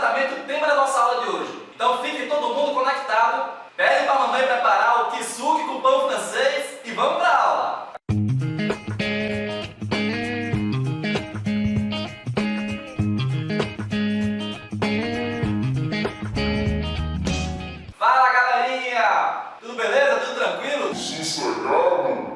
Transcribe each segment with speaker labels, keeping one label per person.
Speaker 1: exatamente o tema da nossa aula de hoje. Então fique todo mundo conectado, pede para a mamãe preparar o kisuke com pão francês e vamos para a aula! Fala galerinha! Tudo beleza? Tudo tranquilo?
Speaker 2: Sossegado.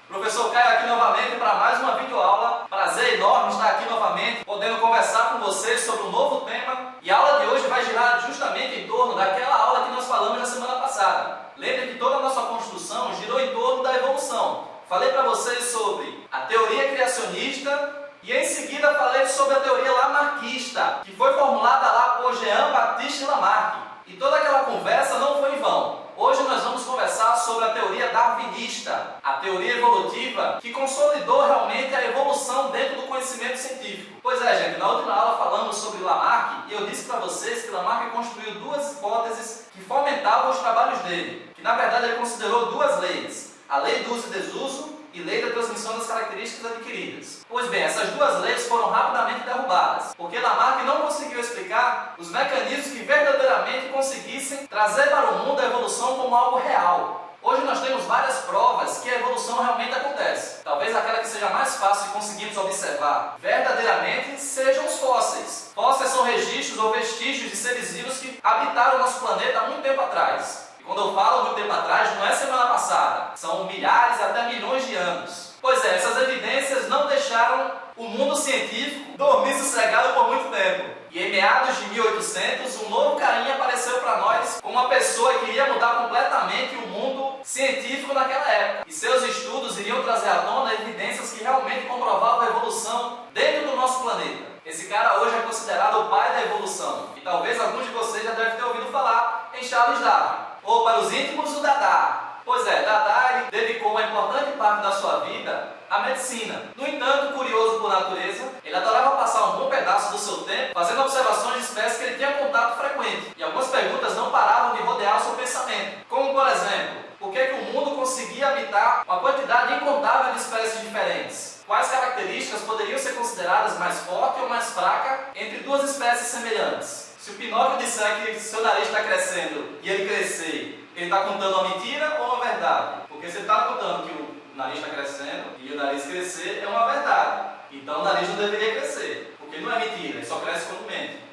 Speaker 1: Professor Caio aqui novamente para mais uma videoaula. Prazer enorme estar aqui novamente, podendo conversar com vocês sobre um novo tema. E a aula de hoje vai girar justamente em torno daquela aula que nós falamos na semana passada. Lembre que toda a nossa construção girou em torno da evolução. Falei para vocês sobre a teoria criacionista e em seguida falei sobre a teoria lamarckista, que foi formulada lá por Jean-Baptiste Lamarck. E toda aquela conversa não foi em vão. Hoje nós vamos conversar sobre a teoria darwinista, a teoria evolutiva que consolidou realmente a evolução dentro do conhecimento científico. Pois é, gente, na última aula falamos sobre Lamarck e eu disse para vocês que Lamarck construiu duas hipóteses que fomentavam os trabalhos dele, que na verdade ele considerou duas leis, a lei do uso e desuso e lei da transmissão das características adquiridas. Pois bem, essas duas leis foram rapidamente derrubadas, porque Lamarck não conseguiu explicar os mecanismos que verdadeiramente conseguissem trazer para o mundo a evolução como algo real. Hoje nós temos várias provas que a evolução realmente acontece. Talvez aquela que seja mais fácil de conseguirmos observar verdadeiramente sejam os fósseis. Fósseis são registros ou vestígios de seres vivos que habitaram o nosso planeta há muito tempo atrás. Quando eu falo muito tempo atrás, não é semana passada, são milhares até milhões de anos. Pois é, essas evidências não deixaram o mundo científico dormir sossegado por muito tempo. E em meados de 1800, um novo carinha apareceu para nós como uma pessoa que iria mudar completamente o mundo científico naquela época. E seus estudos iriam trazer à tona evidências que realmente comprovavam a evolução dentro do nosso planeta. Esse cara hoje é considerado o pai da evolução. E talvez alguns de vocês já devem ter ouvido falar em Charles Darwin. Ou para os íntimos, o Dada. Pois é, Dada ele dedicou uma importante parte da sua vida à medicina. No entanto, curioso por natureza, ele adorava passar um bom pedaço do seu tempo fazendo observações de espécies que ele tinha contato frequente. E algumas perguntas não paravam de rodear o seu pensamento. Como, por exemplo, por que o mundo conseguia habitar uma quantidade incontável de espécies diferentes? Quais características poderiam ser consideradas mais forte ou mais fraca entre duas espécies semelhantes? Se o Pinóquio disser que seu nariz está crescendo e ele crescer, ele está contando uma mentira ou uma verdade? Porque se ele está contando que o nariz está crescendo e o nariz crescer, é uma verdade. Então o nariz não deveria crescer, porque não é mentira, ele só cresce quando mente.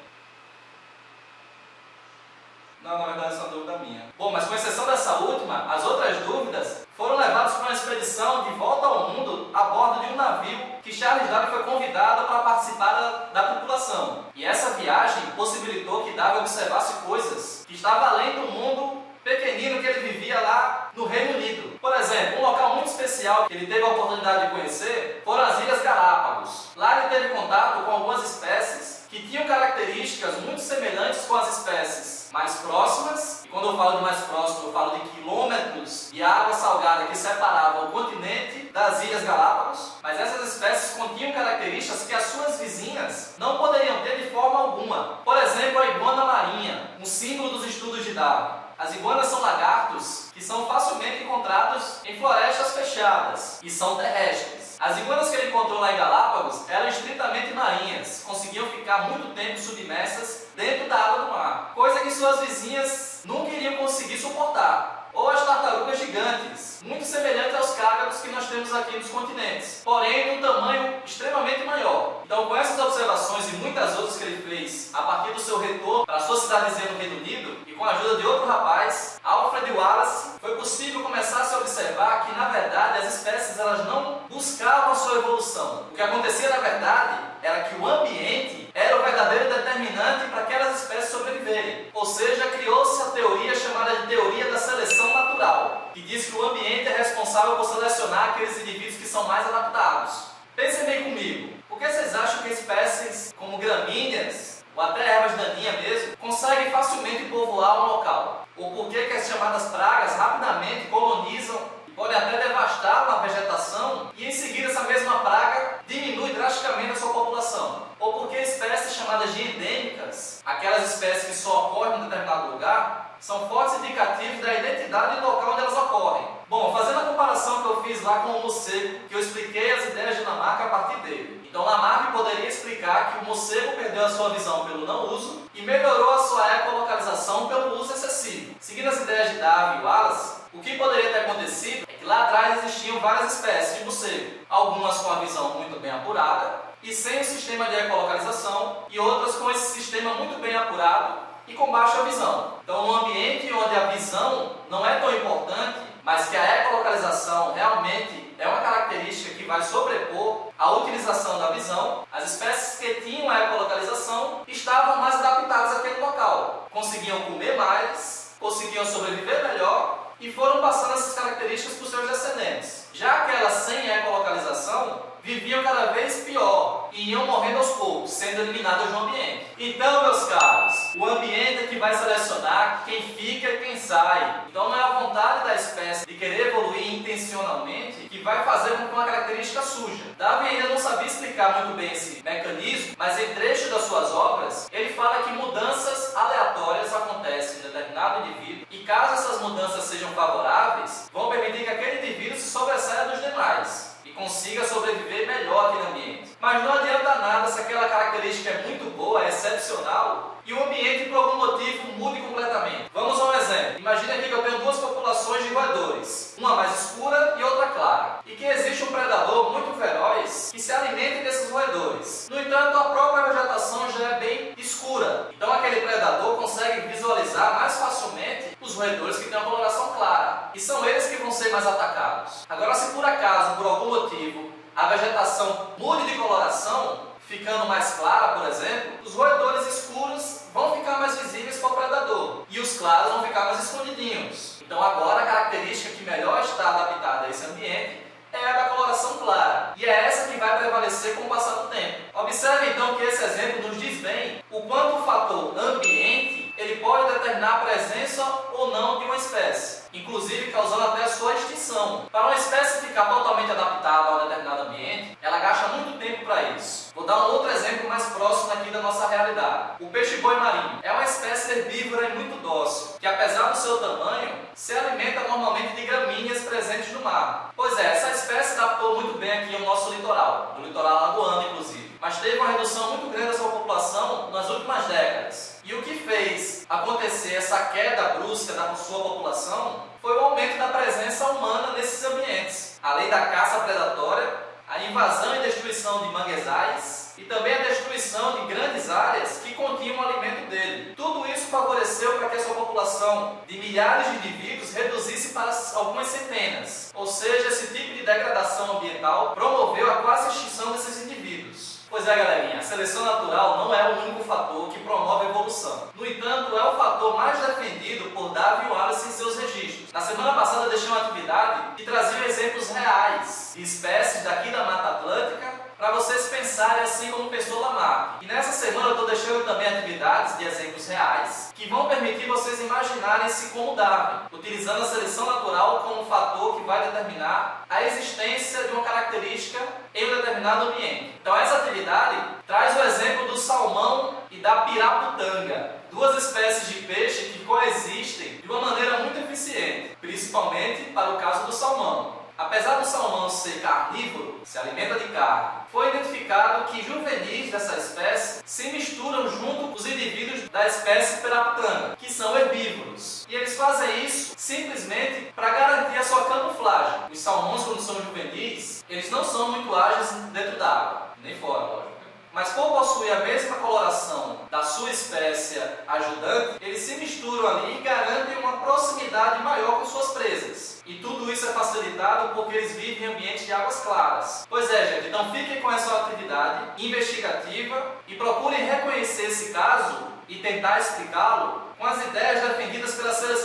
Speaker 1: Não, na verdade, essa é uma dúvida minha. Bom, mas com exceção dessa última, as outras dúvidas foram levadas para uma expedição de volta ao mundo a bordo de um navio que Charles Darwin foi convidado para participar da tripulação. E essa viagem possibilitou que Darwin observasse coisas que estavam além do mundo pequenino que ele vivia lá no Reino Unido. Por exemplo, um local muito especial que ele teve a oportunidade de conhecer foram as Ilhas Galápagos. Lá ele teve contato com algumas espécies que tinham características muito semelhantes com as espécies mais próximas, e quando eu falo de mais próximo, eu falo de quilômetros de água salgada que separava o continente das Ilhas Galápagos, mas essas espécies continham características que as suas vizinhas não poderiam ter de forma alguma. Por exemplo, a iguana marinha, um símbolo dos estudos de Darwin. As iguanas são lagartos que são facilmente encontrados em florestas fechadas e são terrestres. As iguanas que ele encontrou lá em Galápagos eram estritamente marinhas, conseguiam ficar muito tempo submersas dentro da água do mar, coisa que suas vizinhas nunca iriam conseguir suportar. Ou as tartarugas gigantes, muito semelhantes aos cágados que nós temos aqui nos continentes, porém num tamanho extremamente maior. Então, com essas observações e muitas outras que ele fez a partir do seu retorno para a sua cidadezinha no Reino Unido, e com a ajuda de outro rapaz, Alfred Wallace, foi possível começar a se observar que, na verdade, as espécies elas não buscavam a sua evolução. O que acontecia, na verdade, era que o ambiente era o verdadeiro determinante para aquelas espécies sobreviverem. Ou seja, criou-se a teoria chamada de teoria da seleção natural, que diz que o ambiente é responsável por selecionar aqueles indivíduos que são mais adaptados. Pensem bem comigo, por que vocês acham que espécies como gramíneas, ou até ervas daninhas mesmo, conseguem facilmente povoar um local? Ou por que as chamadas pragas rapidamente colonizam e podem até devastar uma vegetação e em seguida essa mesma praga diminui drasticamente a sua população? Ou por que espécies chamadas chamadas de endêmicas, aquelas espécies que só ocorrem em um determinado lugar, são fortes indicativos da identidade do local onde elas ocorrem. Bom, fazendo a comparação que eu fiz lá com o morcego, que eu expliquei as ideias de Lamarck a partir dele. Então Lamarck poderia explicar que o morcego perdeu a sua visão pelo não uso e melhorou a sua ecolocalização pelo uso excessivo. Seguindo as ideias de Darwin e Wallace, o que poderia ter acontecido é que lá atrás existiam várias espécies de morcego, algumas com a visão muito bem apurada e sem o sistema de ecolocalização, e outras com esse sistema muito bem apurado e com baixa visão. Então, num ambiente onde a visão não é tão importante, mas que a ecolocalização realmente é uma característica que vai sobrepor a utilização da visão, as espécies que tinham a ecolocalização estavam mais adaptadas àquele local, conseguiam comer mais, conseguiam sobreviver melhor e foram passando essas características para os seus descendentes. Já aquelas sem ecolocalização viviam cada vez pior e iam morrendo aos poucos, sendo eliminadas do ambiente. Então, meus caros, o ambiente é que vai selecionar quem fica e quem sai. Então não é a vontade da espécie de querer evoluir intencionalmente que vai fazer com que uma característica surja. Darwin ainda não sabia explicar muito bem esse mecanismo, mas em trecho das suas obras, ele fala que mudanças aleatórias acontecem em determinado indivíduo e caso essas mudanças sejam favoráveis, vão permitir que aquele indivíduo se sobressaia dos demais e consiga sobreviver melhor aqui no ambiente. Mas não adianta nada se aquela característica é muito boa, é excepcional, e o ambiente por algum motivo mude completamente. Vamos a um exemplo. Imagine aqui que eu tenho duas populações de roedores, uma mais escura e outra clara, e que existe um predador muito feroz que se alimenta desses roedores. No entanto, a própria vegetação já é bem escura, então aquele predador consegue visualizar mais facilmente os roedores que têm uma coloração clara, e são eles que vão ser mais atacados. Agora, se por acaso, por algum motivo, a vegetação mude de coloração, ficando mais clara, por exemplo, os roedores escuros vão ficar mais visíveis para o predador e os claros vão ficar mais escondidinhos. Então agora a característica que melhor está adaptada a esse ambiente é a da coloração clara, e é essa que vai prevalecer com o passar do tempo. Observe então que esse exemplo nos diz bem o quanto o fator ambiente ele pode determinar a presença ou não de uma espécie, inclusive causando até a sua extinção. Para uma espécie ficar totalmente adaptada a um determinado ambiente, ela gasta muito tempo para isso. Vou dar um outro exemplo mais próximo aqui da nossa realidade. O peixe-boi marinho é uma espécie herbívora e muito dócil, que apesar do seu tamanho, se alimenta normalmente de gramíneas presentes no mar. Pois é, essa espécie adaptou muito bem aqui ao nosso litoral, no litoral lagoano inclusive, mas teve uma redução muito grande da sua população nas últimas décadas. E o que fez acontecer essa queda brusca da sua população foi o aumento da presença humana nesses ambientes, além da caça predatória, a invasão e destruição de manguezais e também a destruição de grandes áreas que continham o alimento dele. Tudo isso favoreceu para que a sua população de milhares de indivíduos reduzisse para algumas centenas. Ou seja, esse tipo de degradação ambiental promoveu a quase extinção desses indivíduos. Pois é, galerinha, a seleção natural não é o único fator que promove a evolução. No entanto, é o fator mais defendido por Darwin e Wallace em seus registros. Na semana passada eu deixei uma atividade que trazia exemplos reais de espécies daqui da Mata Atlântica para vocês pensarem assim como pensou Lamarck. E nessa semana eu estou deixando também atividades de exemplos reais que vão permitir vocês imaginarem-se como Darwin, utilizando a seleção natural como fator que vai determinar a existência de uma característica em um determinado ambiente. Então essa atividade traz o exemplo do salmão e da piraputanga, duas espécies de peixe que coexistem de uma maneira muito eficiente, principalmente para o caso do salmão. Apesar do salmão ser carnívoro, se alimenta de carne, foi identificado que juvenis dessa espécie se misturam junto com os indivíduos da espécie piraputanga, que são herbívoros. E eles fazem isso simplesmente para garantir a sua camuflagem. Os salmões, quando são juvenis, eles não são muito ágeis dentro da água, nem fora, lógico. Mas por possuir a mesma coloração da sua espécie ajudante, eles se misturam ali e garantem uma proximidade maior com suas presas. E tudo isso é facilitado porque eles vivem em ambientes de águas claras. Pois é, gente, então fiquem com essa atividade investigativa e procurem reconhecer esse caso e tentar explicá-lo com as ideias defendidas pela seleção